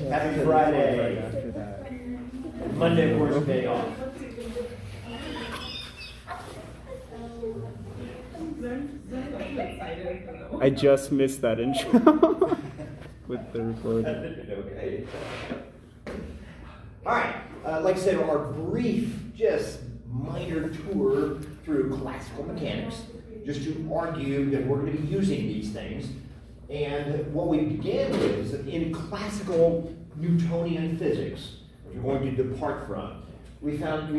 Happy Friday. After that. Monday, of course, day off. I just missed that intro with the recording. Okay. All right. Like I said, our brief, just minor tour through classical mechanics, just to argue that we're going to be using these things. And what we began with is that in classical Newtonian physics, which we're going to depart from, we found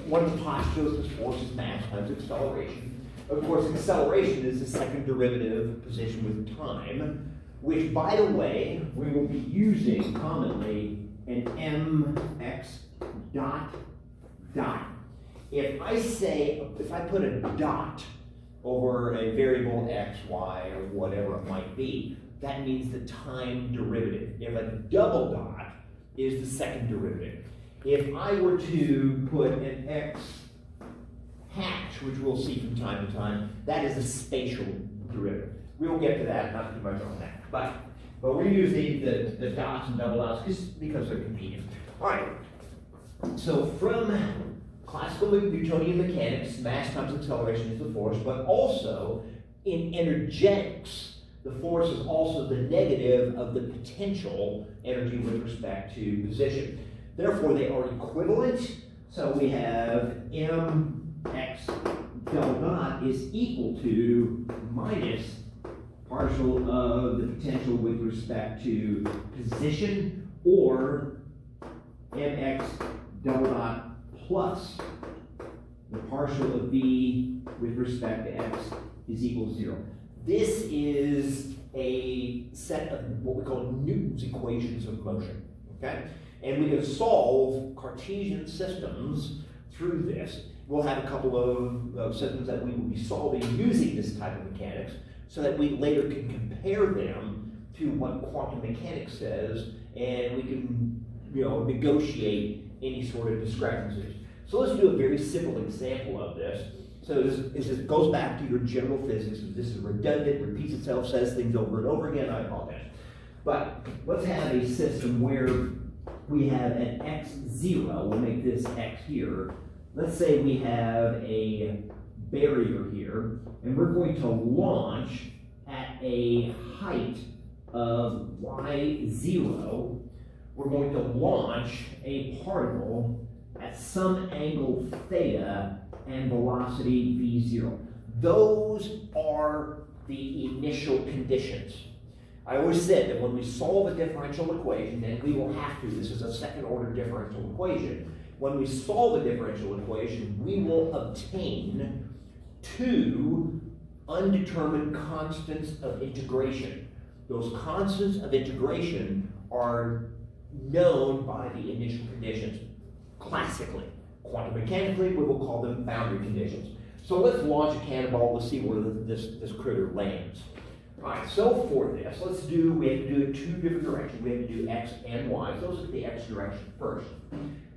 one of the postulates of this force is mass times acceleration. Of course, acceleration is the second derivative position with time, which, by the way, we will be using commonly an mx dot dot. If I put a dot over a variable x, y, or whatever it might be, that means the time derivative. If a double dot is the second derivative. If I were to put an x hatch, which we'll see from time to time, that is a spatial derivative. We will get to that, not too much on that. But we use the dots and double dots because they're convenient. All right, so from classical Newtonian mechanics, mass times acceleration is the force, but also in energetics, the force is also the negative of the potential energy with respect to position. Therefore, they are equivalent. So we have mx del dot is equal to minus partial of the potential with respect to position, or mx del dot plus the partial of v with respect to x is equal to 0. This is a set of what we call Newton's equations of motion, okay? And we can solve Cartesian systems through this. We'll have a couple of systems that we will be solving using this type of mechanics so that we later can compare them to what quantum mechanics says, and we can, negotiate any sort of discrepancies. So let's do a very simple example of this. So this goes back to your general physics. This is redundant, repeats itself, says things over and over again. I apologize. But let's have a system where we have an x0. We'll make this x here. Let's say we have a barrier here, and we're going to launch at a height of y0. We're going to launch a particle at some angle theta and velocity v0. Those are the initial conditions. I always said that when we solve a differential equation, and we will have to, this is a second order differential equation, when we solve a differential equation, we will obtain two undetermined constants of integration. Those constants of integration are known by the initial conditions. Classically, quantum mechanically, we will call them boundary conditions. So let's launch a cannonball to see where this critter lands. All right, so for this, we have to do it two different directions. We have to do x and y. So let's look at the x direction first.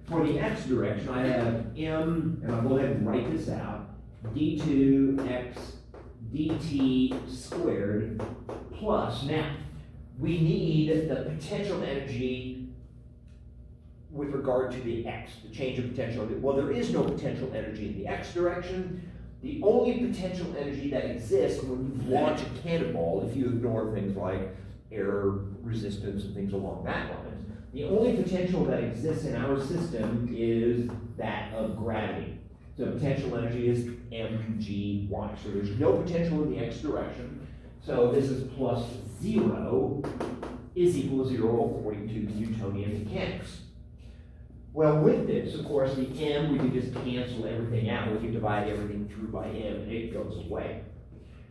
For the x direction, I have m, and I'll go ahead and write this out, d2x dt squared plus, now, we need the potential energy with regard to the x, the change of potential. Well, there is no potential energy in the x direction. The only potential energy that exists when you launch a cannonball, if you ignore things like air resistance and things along that line, the only potential that exists in our system is that of gravity. So potential energy is mgy. So there's no potential in the x direction. So this is plus 0 is equal to 0 according to Newtonian mechanics. Well, with this, of course, the m, we can just cancel everything out. We can divide everything through by m, and it goes away.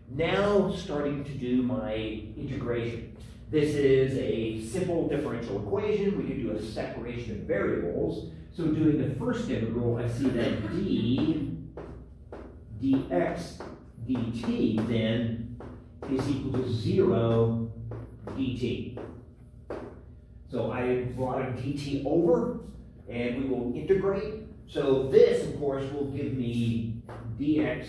Now, starting to do my integration. This is a simple differential equation. We can do a separation of variables. So doing the first integral, I see that d dx dt then is equal to 0 dt. So I brought a dt over, and we will integrate. So this, of course, will give me dx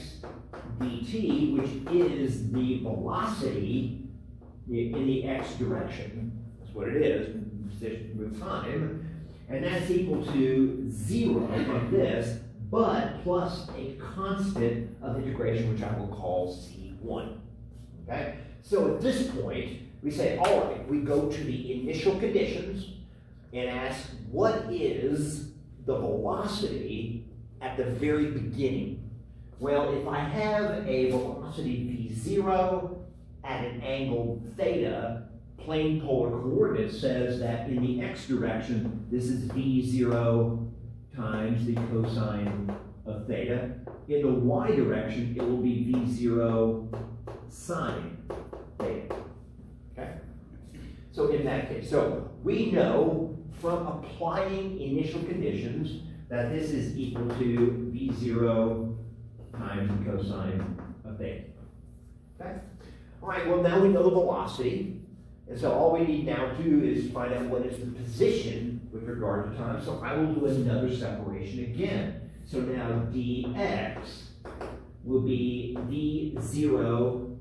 dt, which is the velocity in the x direction. That's what it is, position with time. And that's equal to 0 from this, but plus a constant of integration, which I will call C1. Okay? So at this point, we say, all right, we go to the initial conditions and ask, what is the velocity at the very beginning? Well, if I have a velocity v0 at an angle theta, plane polar coordinates says that in the x direction, this is v0 times the cosine of theta. In the y direction, it will be v0 sine theta. Okay? So in that case, so we know from applying initial conditions that this is equal to v0 times the cosine of theta. Okay? All right, well now we know the velocity. And so all we need now to do is find out what is the position with regard to time. So I will do another separation again. So now dx will be v0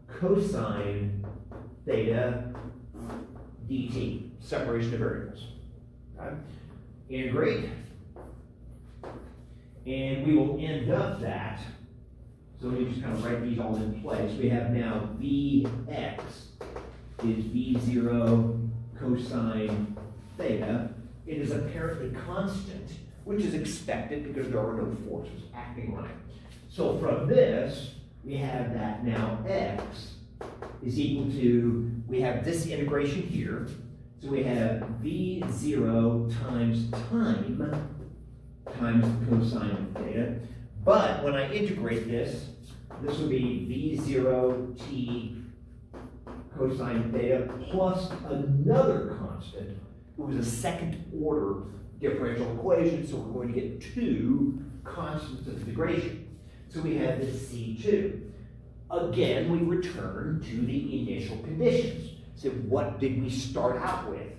cosine theta dt, separation of variables. Okay? Integrate. And we will end up that, so let me just kind of write these all in place. We have now vx is v0 cosine theta. It is apparently constant, which is expected because there are no forces acting on it. So from this, we have that now x is equal to, we have this integration here. So we have v0 times time times cosine of theta. But when I integrate this, this will be v0 t cosine theta plus another constant, who is a second order differential equation, so we're going to get two constants of integration. So we have this C2. Again, we return to the initial conditions. So what did we start out with?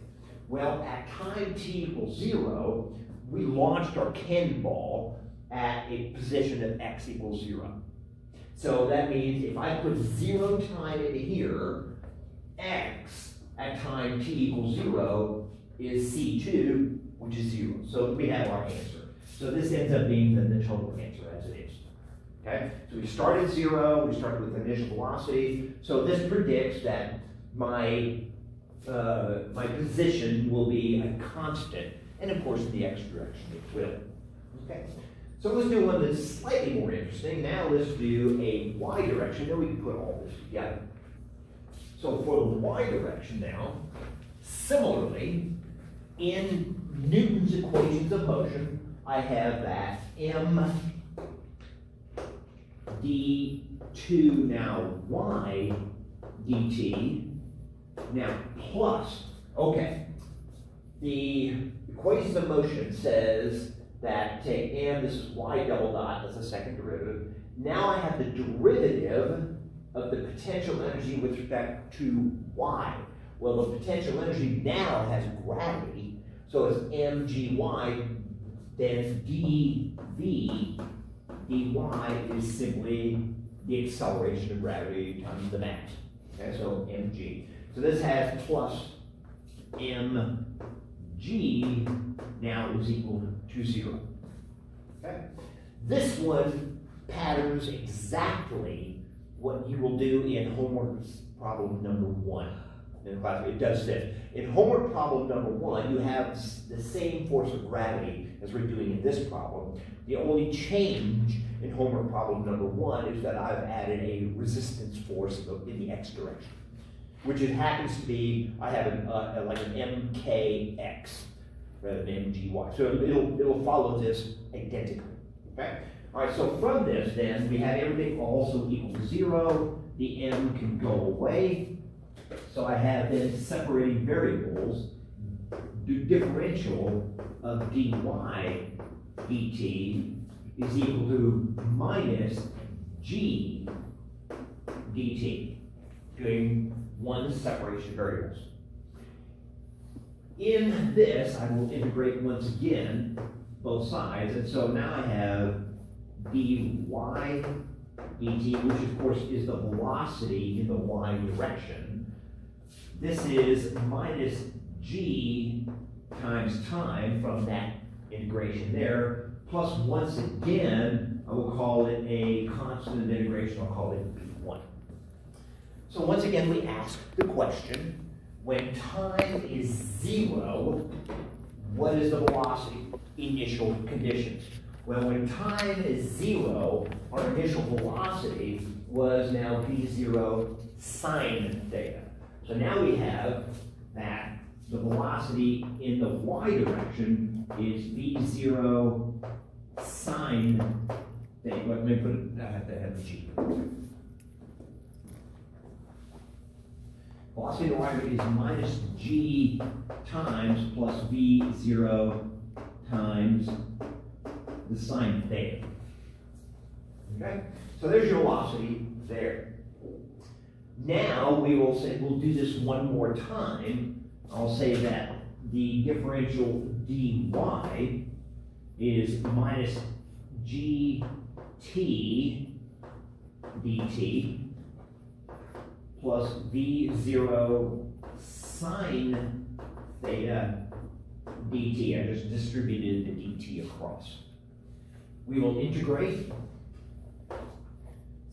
Well, at time t equals 0, we launched our cannonball at a position of x equals 0. So that means if I put 0 time into here, x at time t equals 0 is C2, which is 0. So we have our answer. So this ends up being the total answer as it is. Okay? So we started 0, we started with initial velocity. So this predicts that my position will be a constant, and of course in the x direction it will. Okay? So let's do one that's slightly more interesting. Now let's do a y direction, then we can put all this together. So for the y direction now, similarly, in Newton's equations of motion, I have that m d2 now y dt now plus, okay, the equations of motion says that take m, this is y double dot, that's the second derivative. Now I have the derivative of the potential energy with respect to y. Well, the potential energy now has gravity, so it's mgy, then dv dy is simply the acceleration of gravity times the mass. Okay, so mg. So this has plus mg now is equal to 0. Okay? This one patterns exactly what you will do in homework problem number 1. In class, it does this. In homework problem number 1, you have the same force of gravity as we're doing in this problem. The only change in homework problem number 1 is that I've added a resistance force in the x direction, which it happens to be, I have like an mkx rather than mgy. So it'll follow this identically. Okay? All right, so from this then, we have everything also equal to 0. The m can go away. So I have then separating variables, differential of dy dt is equal to minus g dt, doing one separation of variables. In this, I will integrate once again both sides, and so now I have dy dt, which of course is the velocity in the y direction. this is minus g times time from that integration there, plus once again, I will call it a constant integration, I'll call it B1. So once again, we ask the question, when time is 0, what is the velocity? Initial conditions. Well, when time is 0, our initial velocity was now V0 sine theta. So now we have that the velocity in the y direction is V0 sine theta. Let me put it, I have to have the G. Velocity in the y direction is minus G times plus V0 times the sine theta. Okay? So there's your velocity there. Now we will say, we'll do this one more time. I'll say that the differential dy is minus gt dt plus v0 sine theta dt. I just distributed the dt across. We will integrate.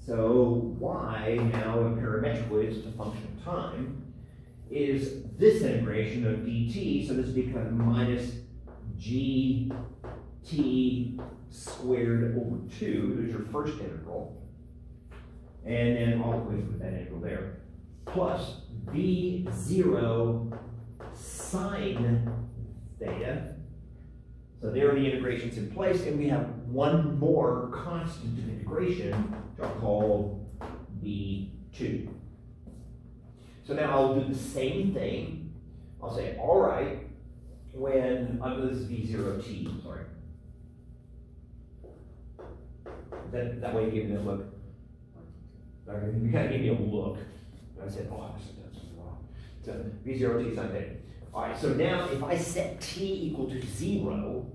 So y now in parametrically is a function of time is this integration of dt, so this becomes minus gt squared over 2. There's your first integral. And then I'll put that integral there. Plus v0 sine theta. So there are the integrations in place, and we have one more constant of integration, which I'll call B2. So now I'll do the same thing. I'll say, all right, when, this is V0t, sorry. That way you give me a look. You gotta give me a look. I said, oh, I said that's wrong. So V0t sine theta. All right, so now if I set t equal to 0,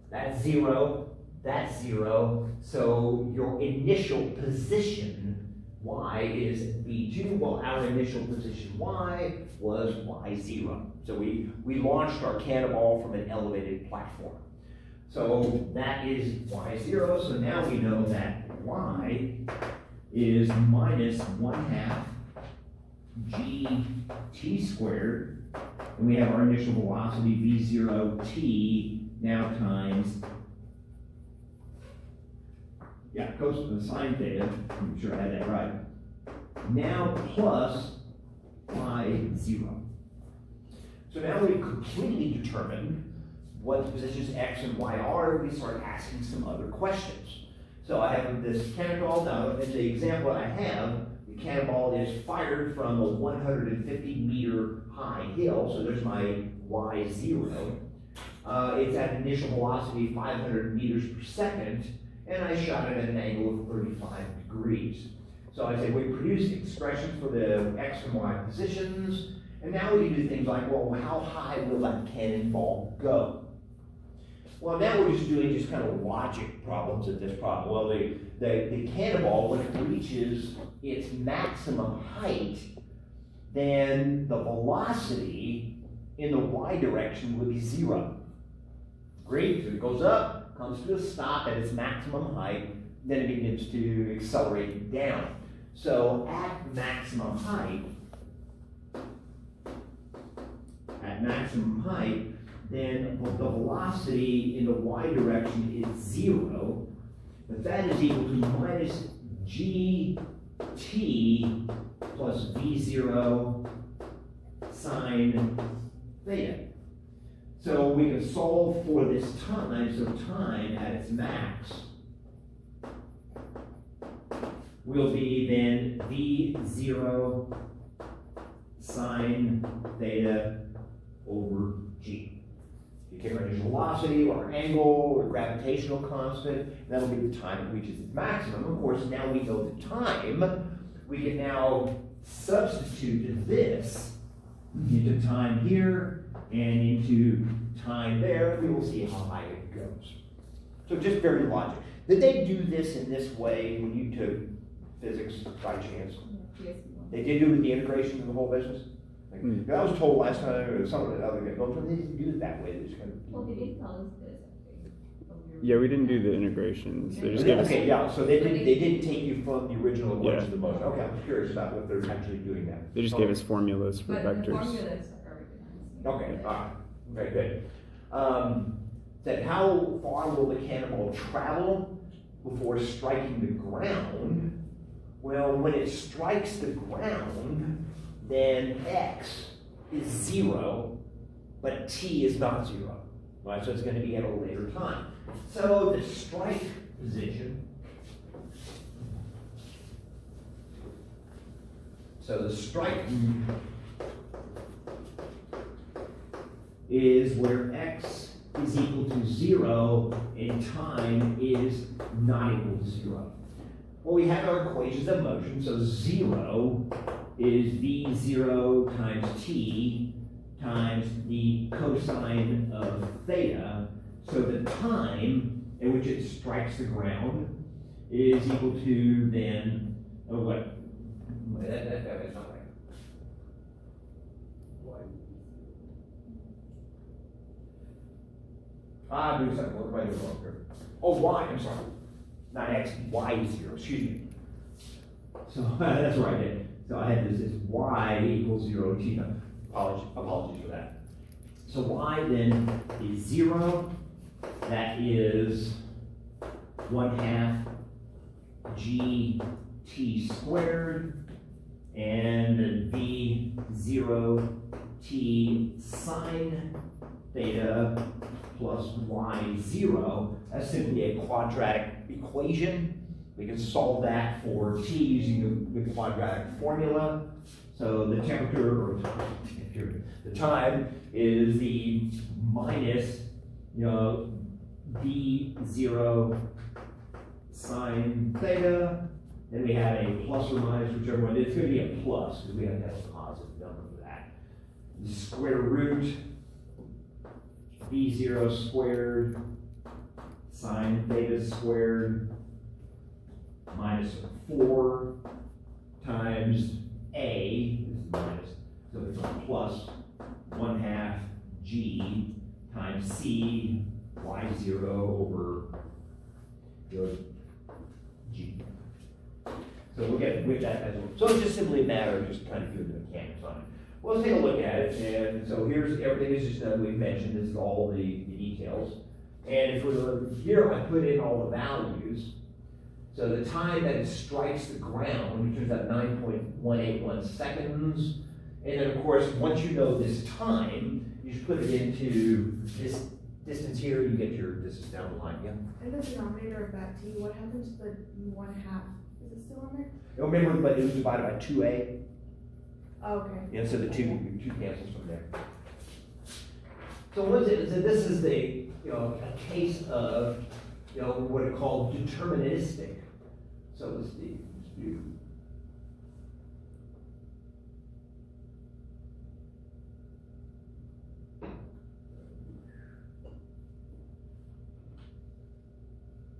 that's 0, that's 0, so your initial position y is v2, well, our initial position y was y0. So we launched our cannonball from an elevated platform. So that is y0, so now we know that y is minus 1/2 gt squared. And we have our initial velocity v0t now times, cosine to the sine theta, I'm sure I had that right. Now plus y0. So now we've completely determined what the positions x and y are, we start asking some other questions. So I have this cannonball. Now, in the example I have, the cannonball is fired from a 150-meter high hill, so there's my y0. It's at an initial velocity 500 meters per second, and I shot it at an angle of 35 degrees. So I say we produce expressions for the x and y positions, and now we can do things like, well, how high will that cannonball go? Well, now we're just doing just kind of logic problems at this problem. Well, the cannonball, when it reaches its maximum height, then the velocity in the y direction would be 0. Great, so it goes up, comes to a stop at its maximum height, then it begins to accelerate down. So at maximum height, then the velocity in the y direction is 0, but that is equal to minus gt plus v0 sine theta. So we can solve for this time, so time at its max will be then v0 sine theta over g. You take our initial velocity, or angle, or gravitational constant, that'll be the time it reaches its maximum. Of course, now we know the time. We can now substitute this into time here and into time there. We will see how high it goes. So just very logical. Did they do this in this way when you took physics by chance? Yes. They did do it with the integrations of the whole business? Like, I was told last time, or some of the other guys, well, they didn't do it that way, they just kind of. Well, they did tell us this, I think. Yeah, we didn't do the integrations. They just gave us. Okay, yeah, so they didn't take you from the original equation to the motion. Okay, I'm curious about what they're actually doing now. They just gave us formulas for But the vectors. formulas are recognized. Okay, all right, very good. That how far will the cannonball travel before striking the ground? Well, when it strikes the ground, then x is 0, but t is not 0. Right, so it's going to be at a later time. So the strike position, so the strike is where x is equal to 0 and time is not equal to 0. Well, we have our equations of motion, so 0 is v0 times t times the cosine of theta. So the time at which it strikes the ground is equal to then, oh, what? That's not right. I'm doing something, what am I doing wrong here? Oh, y, I'm sorry. Not x, y is 0, excuse me. So that's what I did. So I had this y equals 0, t. Apologies for that. So y then is 0. That is 1/2 gt squared, and v0 t sine theta plus y0. That's simply a quadratic equation. We can solve that for t using the quadratic formula. So the temperature, or the time, is the minus, v0 sine theta. Then we have a plus or minus, whichever one. It's going to be a plus because we have to have a positive number for that. The square root v0 squared sine theta squared minus 4 times a, this is minus, so it's a plus 1/2 g times c y0 over g. So we'll get with that as well. So it's just simply a matter of just kind of doing the mechanics on it. Well, let's take a look at it. And so here's everything is just we've mentioned. This is all the details. And for the here, I put in all the values. So the time that it strikes the ground, it turns out 9.181 seconds. And then, of course, once you know this time, you just put it into this distance here. You get your distance down the line. Yeah. And the denominator of that t, what happens to the 1/2? Is it still on there? Remember, but it was divided by 2a. Oh, okay. Yeah, so the two cancels from there. So what's it? So this is the a case of what are called deterministic. So let's do.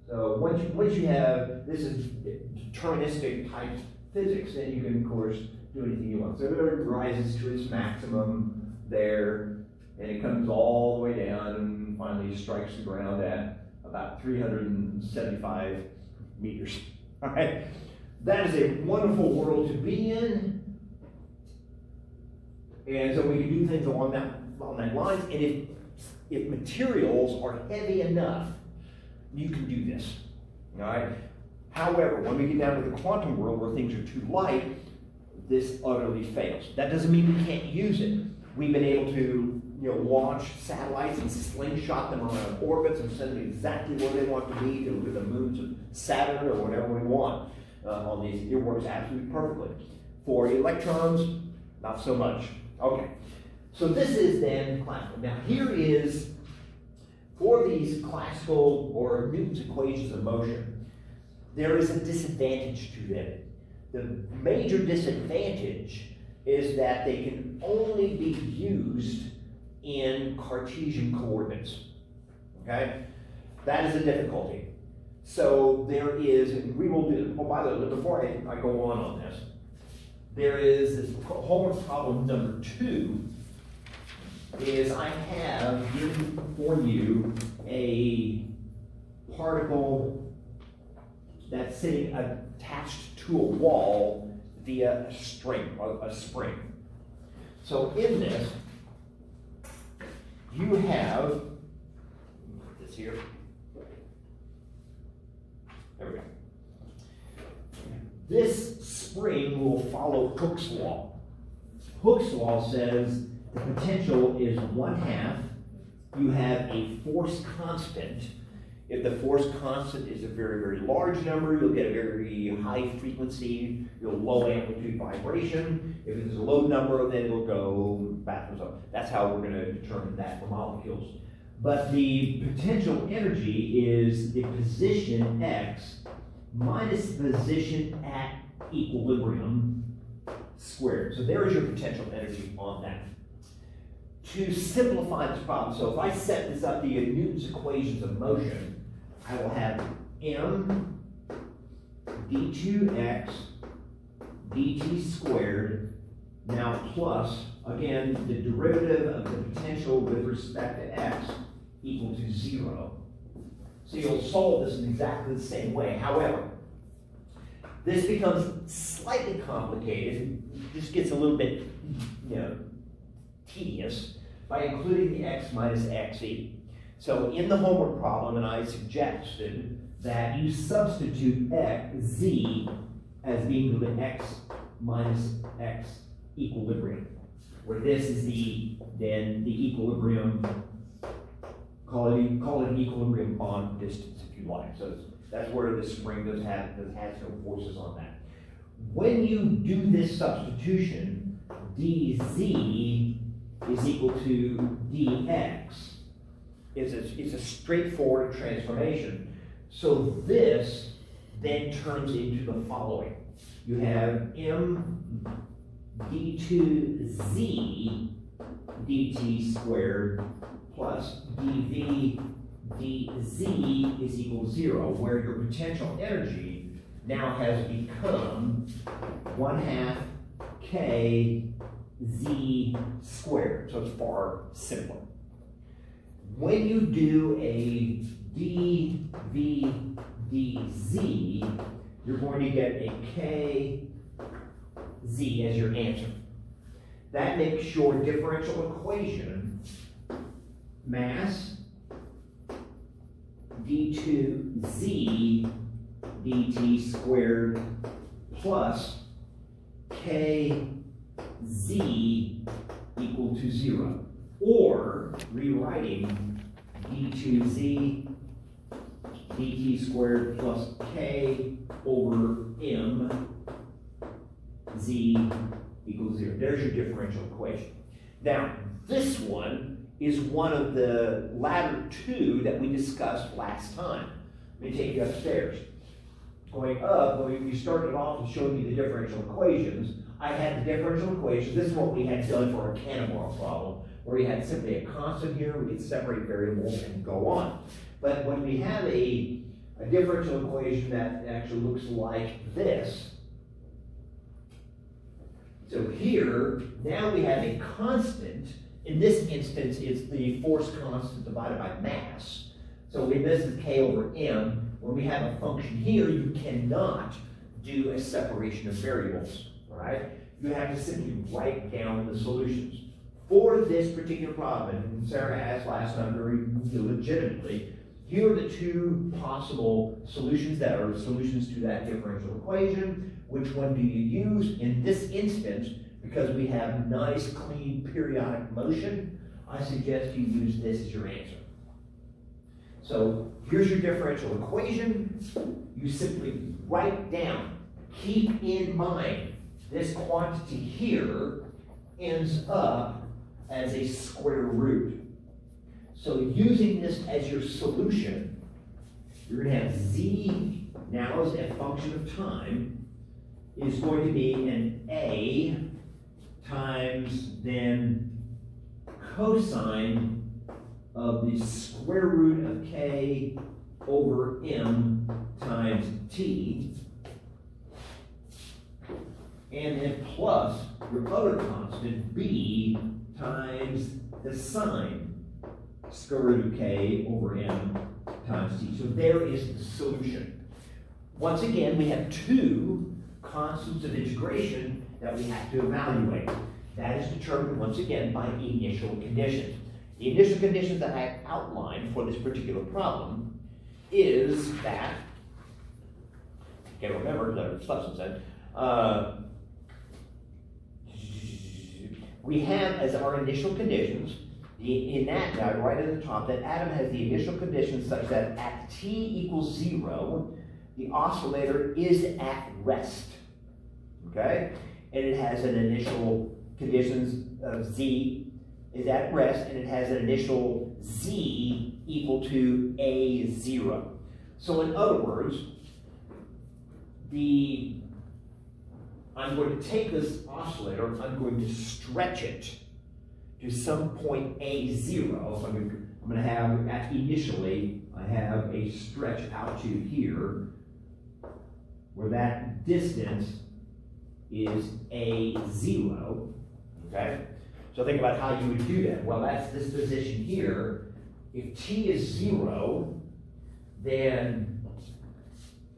So once you have this is deterministic type physics, then you can of course do anything you want. So it rises to its maximum there, and it comes all the way down and finally strikes the ground at about 375 meters. All right, that is a wonderful world to be in, and so we can do things along that lines. And if materials are heavy enough, you can do this. All right. However, when we get down to the quantum world where things are too light, this utterly fails. That doesn't mean we can't use it. We've been able to launch satellites and slingshot them around orbits and send them exactly where they want to be, to the moons of Saturn or whatever we want on these. It works absolutely perfectly. For electrons, not so much. Okay, so this is then classical. Now here is, for these classical or Newton's equations of motion, there is a disadvantage to them. The major disadvantage is that they can only be used in Cartesian coordinates, okay? That is a difficulty. So there is, and we will do, oh, by the way, before I go on this, there is this homework problem number 2 is I have given for you a particle that's sitting attached to a wall via a string, a spring. So in this, you have, put this here. There we go. This spring will follow Hooke's law. Hooke's law says the potential is 1/2. You have a force constant. If the force constant is a very, very large number, you'll get a very high frequency, low amplitude vibration. If it's a low number, then it'll go backwards up. That's how we're going to determine that for molecules. But the potential energy is the position x minus the position at equilibrium squared. So there is your potential energy on that. To simplify this problem, so if I set this up via Newton's equations of motion, I will have m d2x dt squared now plus, again, the derivative of the potential with respect to x equal to 0. So you'll solve this in exactly the same way. However, this becomes slightly complicated. This gets a little bit, tedious by including the x minus xe. So in the homework problem, and I suggested that you substitute z as being the x minus x equilibrium, where this is then the equilibrium, call it an equilibrium bond distance if you like. So that's where the spring has no forces on that. When you do this substitution, dz is equal to dx. It's a straightforward transformation. So this then turns into the following. You have m d2z dt squared plus dv dz is equal to 0, where your potential energy now has become 1/2 k z squared. So it's far simpler. When you do a dv dz, you're going to get a k z as your answer. That makes your differential equation mass d2z dt squared plus k z equal to 0. Or rewriting d2z dt squared plus k over m z equals 0. There's your differential equation. Now, this one is one of the latter two that we discussed last time. Let me take you upstairs. Going up, when we started off with showing you the differential equations, I had the differential equations. This is what we had done for our Cannonball problem, where we had simply a constant here, we could separate variables and go on. But when we have a differential equation that actually looks like this, so here, now we have a constant. In this instance, it's the force constant divided by mass. So this is k over m. When we have a function here, you cannot do a separation of variables, all right? You have to simply write down the solutions. For this particular problem, and Sarah asked last time very legitimately, here are the two possible solutions that are solutions to that differential equation. Which one do you use? In this instance, because we have nice, clean, periodic motion, I suggest you use this as your answer. So here's your differential equation. You simply write down, keep in mind, this quantity here ends up as a square root. So using this as your solution, you're going to have z now as a function of time is going to be an a times then cosine of the square root of k over m times t and then plus your other constant, b, times the sine square root of k over m times t. So there is the solution. Once again, we have two constants of integration that we have to evaluate. That is determined, once again, by initial conditions. The initial conditions that I outlined for this particular problem is that, okay, remember, the substance said, we have as our initial conditions, in that guide, right at the top, that atom has the initial conditions such that at t equals 0, the oscillator is at rest, okay? And it has an initial conditions of z is at rest, and it has an initial z equal to a0. So in other words, I'm going to take this oscillator, I'm going to stretch it to some point a0. So I'm going to have, initially, I have a stretch out to here, where that distance is a0, okay? So think about how you would do that. Well, that's this position here. If t is 0, then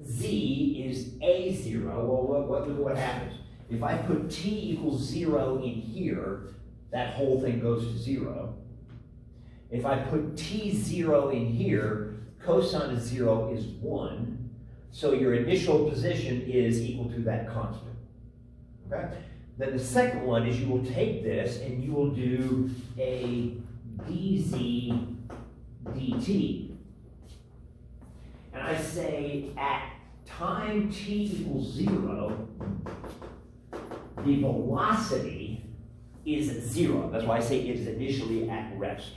z is a0. Well, what happens? If I put t equals 0 in here, that whole thing goes to 0. If I put t0 in here, cosine of 0 is 1. So your initial position is equal to that constant. Okay? Then the second one is you will take this and you will do a dz dt. And I say at time t equals 0, the velocity is 0. That's why I say it is initially at rest.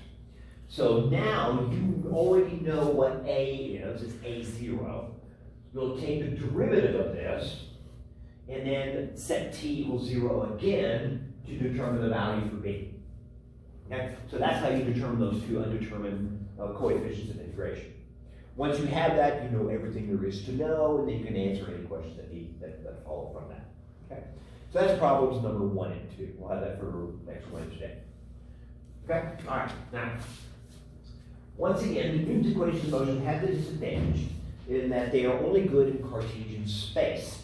So now you already know what a is. It's a0. You'll take the derivative of this and then set t equals 0 again to determine the value for b. Okay? So that's how you determine those two undetermined coefficients of integration. Once you have that, you know everything there is to know, and then you can answer any questions that follow from that. Okay? So that's problems number 1 and 2. We'll have that for next Wednesday. Okay? All right. Now, once again, the Newton's equations of motion have the disadvantage in that they are only good in Cartesian space.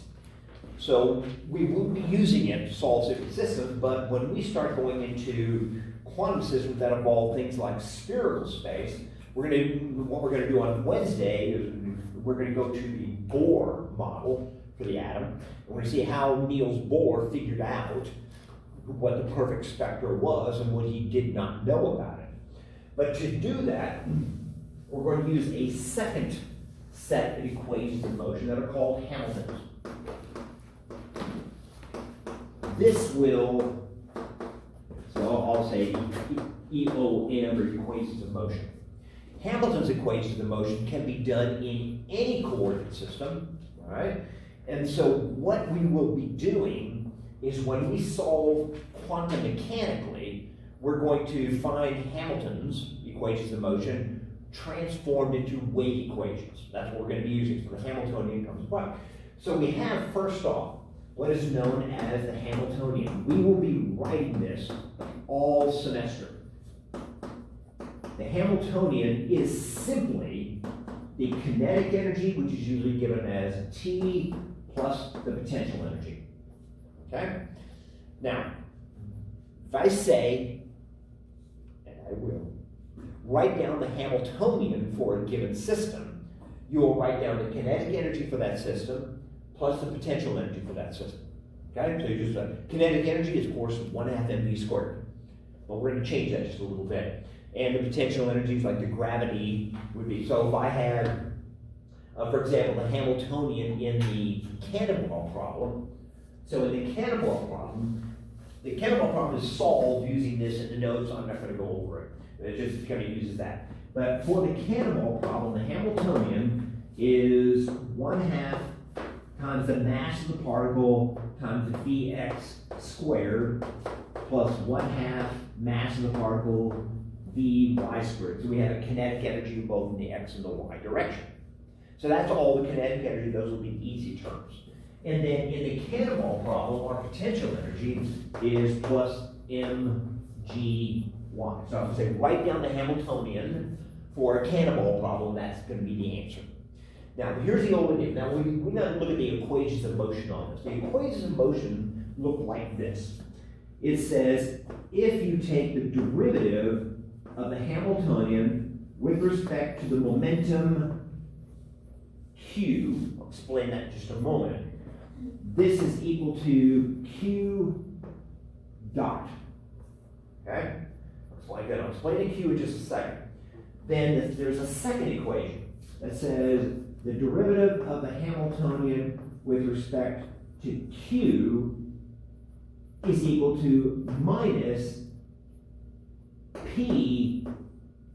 So we won't be using it to solve simple systems, but when we start going into quantum systems that involve things like spherical space, what we're going to do on Wednesday is we're going to go to the Bohr model for the atom. And we're going to see how Niels Bohr figured out what the perfect spectra was and what he did not know about it. But to do that, we're going to use a second set of equations of motion that are called Hamilton's. This will, so I'll say EOM, or equations of motion. Hamilton's equations of motion can be done in any coordinate system, all right? And so what we will be doing is when we solve quantum mechanically, we're going to find Hamilton's equations of motion transformed into wave equations. That's what we're going to be using. So the Hamiltonian comes apart. So we have, first off, what is known as the Hamiltonian. We will be writing this all semester. The Hamiltonian is simply the kinetic energy, which is usually given as T plus the potential energy. Okay? Now, if I say, and I will, write down the Hamiltonian for a given system, you will write down the kinetic energy for that system plus the potential energy for that system. Okay? So you just, kinetic energy is, of course, 1/2 mv squared. But we're going to change that just a little bit. And the potential energies, like the gravity, would be, so if I had, for example, the Hamiltonian in the cannonball problem. So in the cannonball problem is solved using this in the notes. I'm not going to go over it. It just kind of uses that. But for the cannonball problem, the Hamiltonian is 1/2 times the mass of the particle times the Vx squared plus 1/2 mass of the particle Vy squared. So we have a kinetic energy both in the x and the y direction. So that's all the kinetic energy. Those will be easy terms. And then in the cannonball problem, our potential energy is plus mgy. So I would say write down the Hamiltonian for a cannonball problem, that's going to be the answer. Now, here's the old idea. Now, we now look at the equations of motion on this. The equations of motion look like this. It says, if you take the derivative of the Hamiltonian with respect to the momentum q, I'll explain that in just a moment, this is equal to q dot. Okay? I'll explain the q in just a second. Then there's a second equation that says the derivative of the Hamiltonian with respect to q is equal to minus p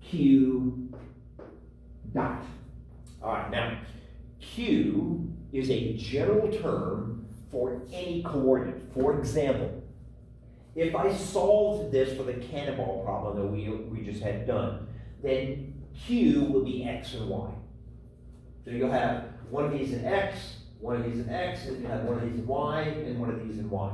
q dot. All right, now q is a general term for any coordinate. For example, if I solved this for the cannonball problem that we just had done, then q will be x and y. So you'll have one of these in x, one of these in x, and you have one of these in y, and one of these in y.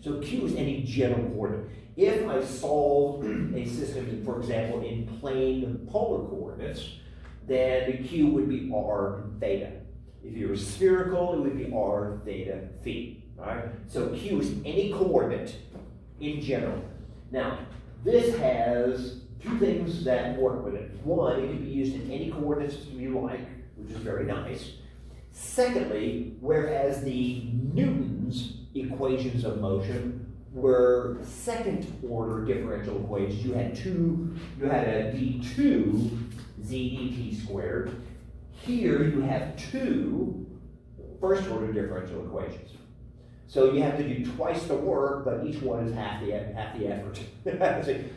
So q is any general coordinate. If I solve a system, for example, in plane polar coordinates, then the q would be r theta. If you were spherical, it would be r theta phi. All right? So q is any coordinate in general. Now, this has two things that work with it. One, it can be used in any coordinate system you like, which is very nice. Secondly, whereas the Newton's equations of motion were second order differential equations, you had a d2 z dt squared. Here you have two first order differential equations. So you have to do twice the work, but each one is half the effort.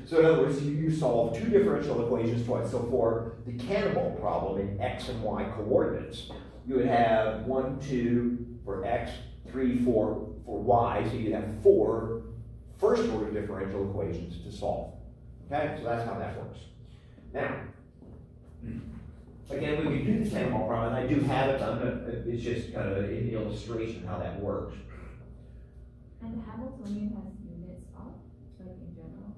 So in other words, you solve two differential equations twice. So for the cannonball problem in x and y coordinates, you would have 1, 2 for x, 3, 4 for y. So you'd have 4 first order differential equations to solve. Okay, so that's how that works. Now, again, when we do the cannonball problem, and I do have it, it's just kind of an illustration how that works. And the Hamiltonian has units of, like in general?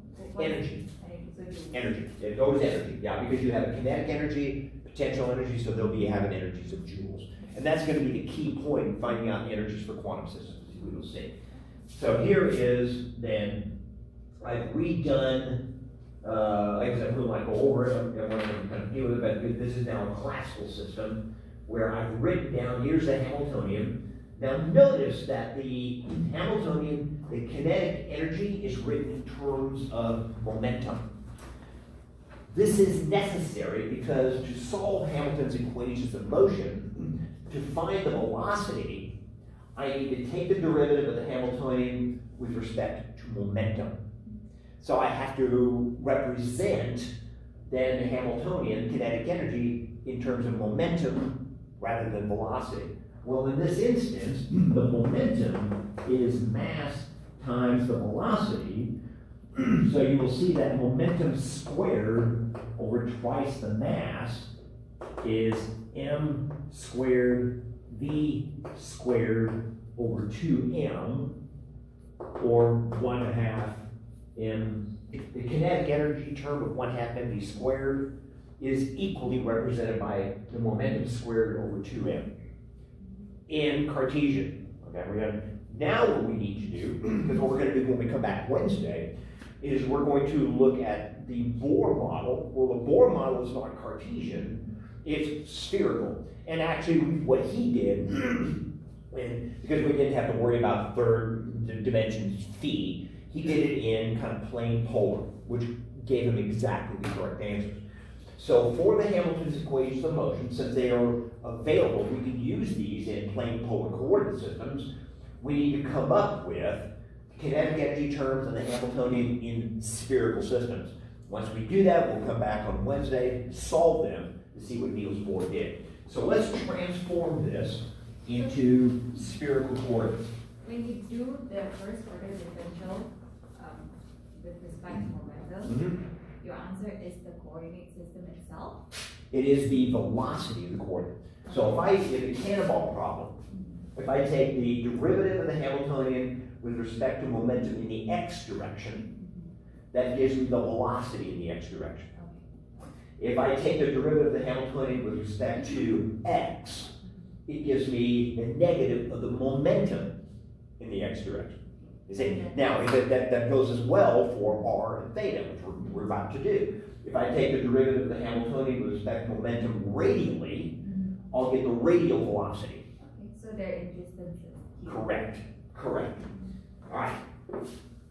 Energy. So Energy. It goes energy, yeah, because you have a kinetic energy, potential energy, so they'll be having energies of joules. And that's going to be the key point in finding out the energies for quantum systems, we will see. So here is then, I've redone, like I said, we might go over it, I'm going to kind of deal with it, but this is now a classical system where I've written down, here's the Hamiltonian. Now notice that the Hamiltonian, the kinetic energy is written in terms of momentum. This is necessary because to solve Hamilton's equations of motion, to find the velocity, I need to take the derivative of the Hamiltonian with respect to momentum. So I have to represent then the Hamiltonian kinetic energy in terms of momentum rather than velocity. Well, in this instance, the momentum is mass times the velocity. So you will see that momentum squared over twice the mass is m squared v squared over 2m, or 1/2 m. The kinetic energy term of 1/2 mv squared is equally represented by the momentum squared over 2m. In Cartesian. Okay, now what we need to do, because what we're going to do when we come back Wednesday, is we're going to look at the Bohr model. Well, the Bohr model is not Cartesian, it's spherical. And actually what he did, because we didn't have to worry about third dimensions phi, he did it in kind of plane polar, which gave him exactly the correct answers. So for the Hamilton's equations of motion, since they are available, we can use these in plane polar coordinate systems. We need to come up with kinetic energy terms and the Hamiltonian in spherical systems. Once we do that, we'll come back on Wednesday, solve them, to see what Niels Bohr did. So let's transform this into spherical coordinates. when you do the first order differential with respect to momentum, your answer is the coordinate system itself? It is the velocity of the coordinate. So if the cannonball problem, if I take the derivative of the Hamiltonian with respect to momentum in the x direction, that gives me the velocity in the x direction. If I take the derivative of the Hamiltonian with respect to x, it gives me the negative of the momentum in the x direction. You see? Now, that goes as well for r and theta, which we're about to do. If I take the derivative of the Hamiltonian with respect to momentum radially, I'll get the radial velocity. Okay, so they're in distances. Correct, correct. All right.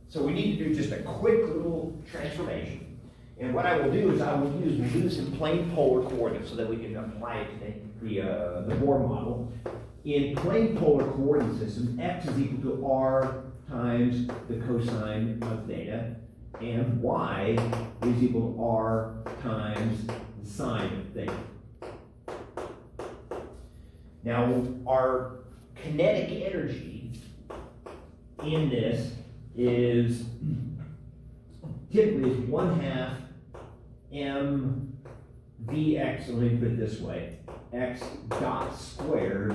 So we need to do just a quick little transformation. And what I will do is we'll do this in plane polar coordinates so that we can apply it to the Bohr model. In plane polar coordinate system, x is equal to r times the cosine of theta, and y is equal to r times the sine of theta. Now, our kinetic energy in this is typically is 1/2 mvx, let me put it this way, x dot squared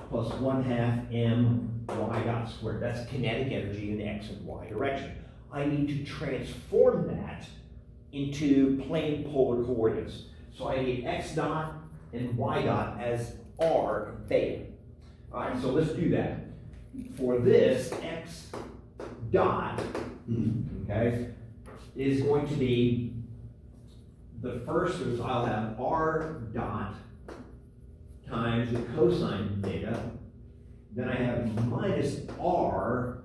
plus 1/2 my dot squared. That's kinetic energy in the x and y direction. I need to transform that into plane polar coordinates. So I need x dot and y dot as r and theta. All right, so let's do that. For this, x dot, okay, is going to be, the first is I'll have r dot times the cosine theta. Then I have minus r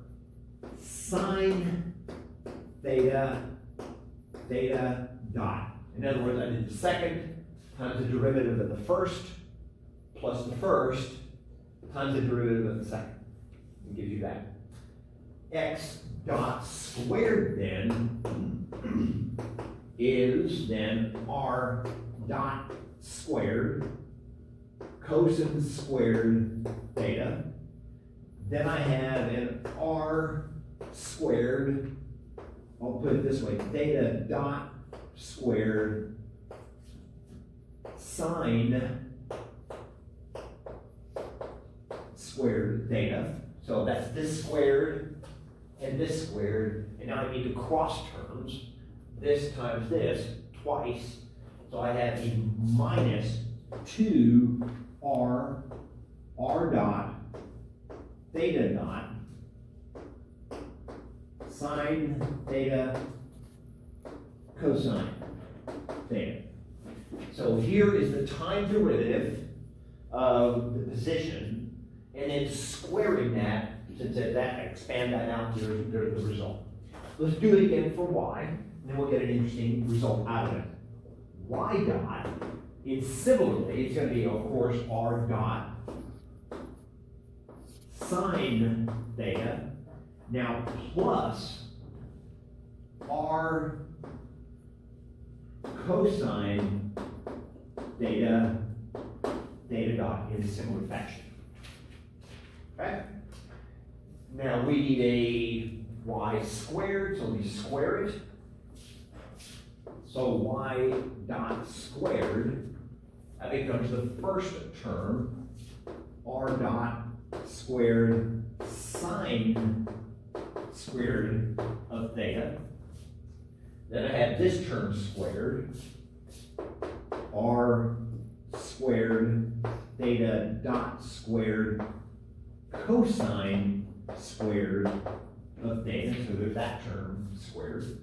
sine theta, theta dot. In other words, I did the second times the derivative of the first plus the first times the derivative of the second. It gives you that. X dot squared then is then r dot squared cosine squared theta. Then I have an r squared, I'll put it this way, theta dot squared sine squared theta. So that's this squared and this squared, and now I need to cross terms, this times this, twice. So I have a minus 2r dot theta dot sine theta cosine theta. So here is the time derivative of the position, and then squaring that, since that expand that out to the result. Let's do it again for y, and then we'll get an interesting result out of it. Y dot is similarly, it's going to be, of course, r dot sine theta, now plus r cosine theta, theta dot in a similar fashion. Okay? Now we need a y squared, so we square it. So y dot squared, that becomes the first term, r dot squared sine squared of theta. Then I have this term squared, r squared theta dot squared cosine squared of theta, so there's that term squared.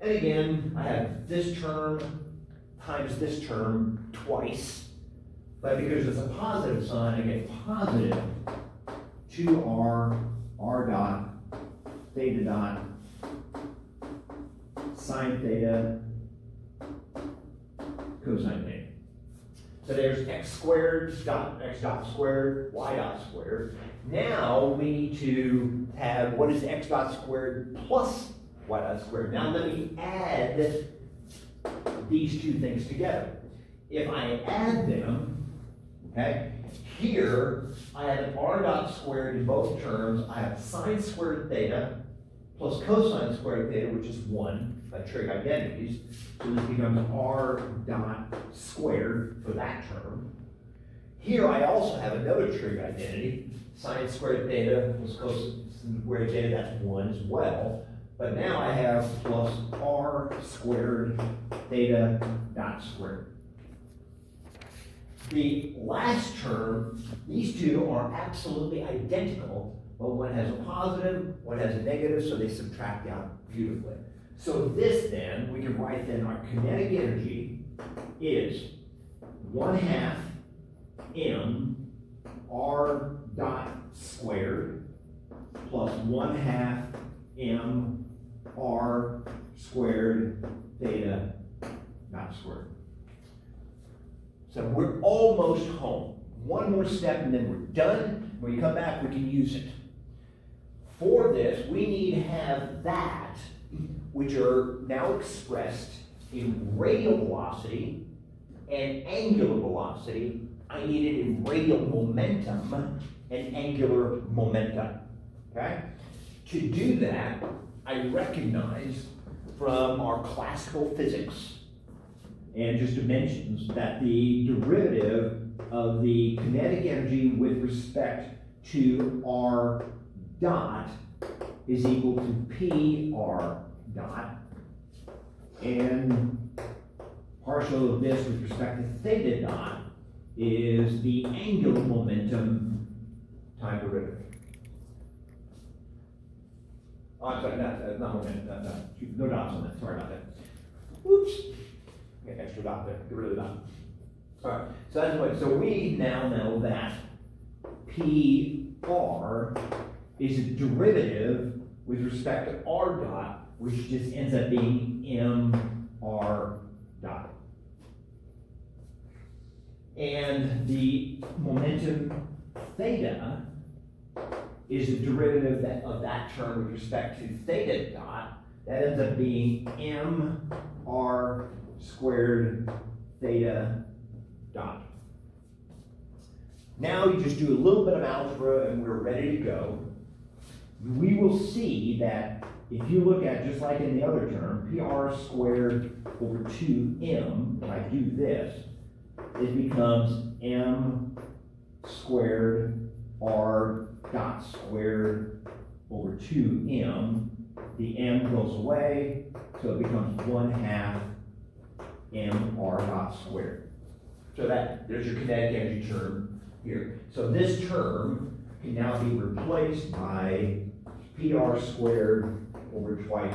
And again, I have this term times this term twice, but because it's a positive sign, I get positive 2r, r dot, theta dot, sine theta, cosine theta. So there's x squared, dot, x dot squared, y dot squared. Now we need to have what is x dot squared plus y dot squared. Now let me add these two things together. If I add them, okay, here I have an r dot squared in both terms. I have sine squared theta plus cosine squared theta, which is 1 by trig identities. So this becomes r dot squared for that term. Here I also have another trig identity. Sine squared theta was close to squared theta, that's 1 as well. But now I have plus r squared theta dot squared. The last term, these two are absolutely identical, but one has a positive, one has a negative, so they subtract out beautifully. So this then, we can write then our kinetic energy is 1/2 m r dot squared plus 1/2 m r squared theta dot squared. So we're almost home. One more step and then we're done. When we come back, we can use it. For this, we need to have that, which are now expressed in radial velocity and angular velocity. I need it in radial momentum and angular momentum. Okay? To do that, I recognize from our classical physics and just dimensions that the derivative of the kinetic energy with respect to r dot is equal to PR dot, and partial of this with respect to theta dot is the angular momentum time derivative. Oh, I'm sorry, not momentum, no dots on that, sorry about that. Oops. Get extra dot there, get rid of the dot. All right, so that's what, so we now know that PR is a derivative with respect to r dot, which just ends up being mr dot. And the momentum theta is the derivative of that term with respect to theta dot. That ends up being mr squared theta dot. Now you just do a little bit of algebra and we're ready to go. We will see that if you look at, just like in the other term, PR squared over 2m, when I do this, it becomes m squared r dot squared over 2m. The m goes away, so it becomes 1/2 mr dot squared. So there's your kinetic energy term here. So this term can now be replaced by PR squared over twice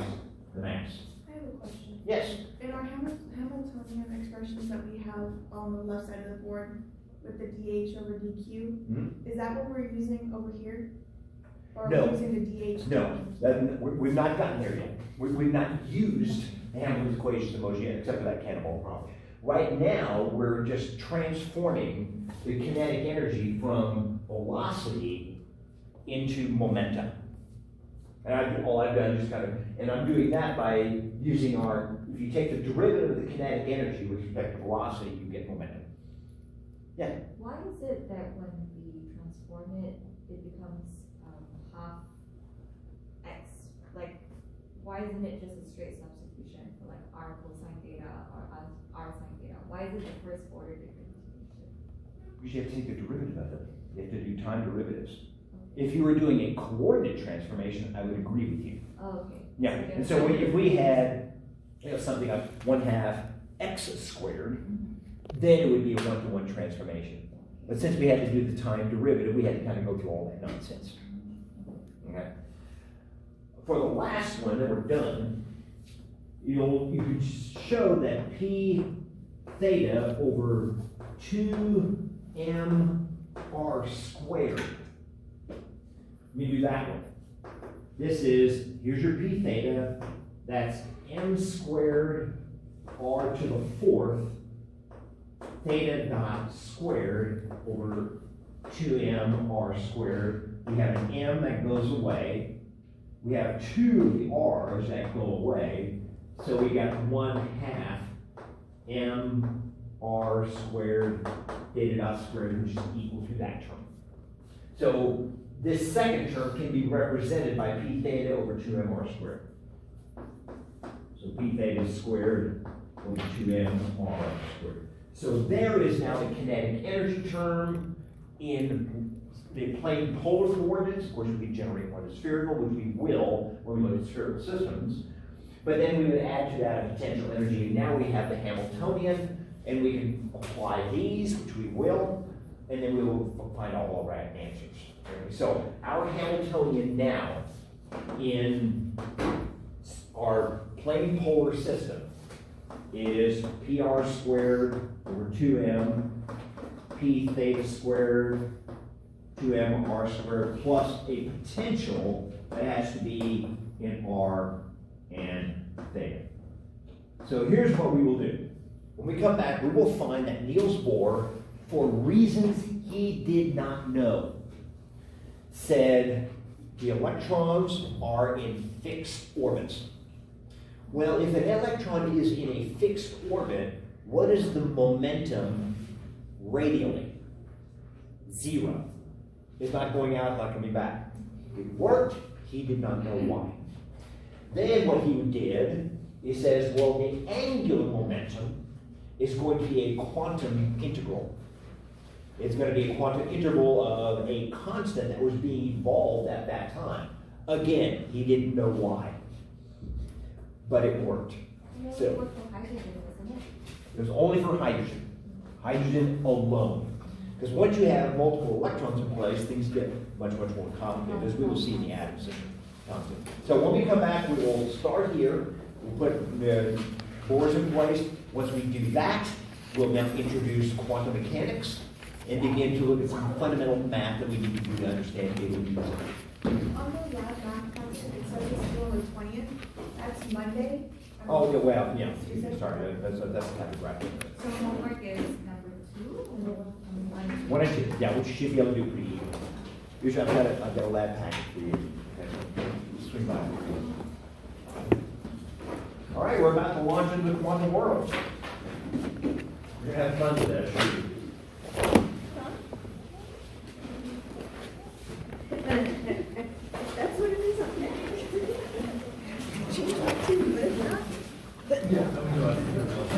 the mass. I have a question. Yes? In our Hamiltonian expressions that we have on the left side of the board with the dH over dq, is that what we're using over here? Or No. are we using the dH? No, we've not gotten there yet. We've not used Hamilton's equations of motion yet, except for that cannonball problem. Right now, we're just transforming the kinetic energy from velocity into momentum. And all I've done is kind of, and I'm doing that by using if you take the derivative of the kinetic energy with respect to velocity, you get momentum. Yeah? Why is it that when we transform it, it becomes half x? Like, why isn't it just a straight substitution for like r cosine theta or r sine theta? Why is it the first order differentiation? Because you have to take the derivative of it. You have to do time derivatives. If you were doing a coordinate transformation, I would agree with you. Oh, okay. Yeah, and so if we had something like 1/2 x squared, then it would be a one-to-one transformation. But since we had to do the time derivative, we had to kind of go through all that nonsense. Okay. For the last one that we're done, you can show that p theta over 2mr squared. Let me do that one. Here's your p theta, that's m squared r to the 4th theta dot squared over 2mr squared. We have an m that goes away. We have 2 of the r's that go away. So we got 1/2 mr squared theta dot squared, which is equal to that term. So this second term can be represented by p theta over 2mr squared. So p theta squared over 2mr squared. So there is now the kinetic energy term in the plane polar coordinates. Of course, we could generate one that's spherical, which we will when we look at spherical systems. But then we would add to that a potential energy, and now we have the Hamiltonian, and we can apply these, which we will, and then we will find all of our answers. Okay, so our Hamiltonian now in our plane polar system is PR squared over 2m P theta squared 2m R squared plus a potential that has to be in R and theta. So here's what we will do. When we come back, we will find that Niels Bohr, for reasons he did not know, said the electrons are in fixed orbits. Well, if an electron is in a fixed orbit, what is the momentum radially? 0. It's not going out, it's not coming back. It worked, he did not know why. Then what he did, he says, well, the angular momentum is going to be a quantum integral. It's going to be a quantum integral of a constant that was being evolved at that time. Again, he didn't know why, but it worked. So It worked for hydrogen, wasn't it? it was only for hydrogen alone. Because once you have multiple electrons in place, things get much, much more complicated, as we will see in the atom system. So when we come back, we will start here. We'll put the Bohr's in place. Once we do that, we'll now introduce quantum mechanics and begin to look at some fundamental math that we need to do to understand GUTEN. On the lab math constant, it says it's still the 20th. That's Monday. Oh, yeah, well, yeah, sorry, that's typographic. So homework is number 2 or 1? 1 and 2, yeah, which you should be able to do pretty easily. Usually I've got a lab packet for you. Okay. Swing by. All right, we're about to launch into the quantum world. We're gonna have fun with this. That's what it is, okay. Change my tune, but not. Yeah.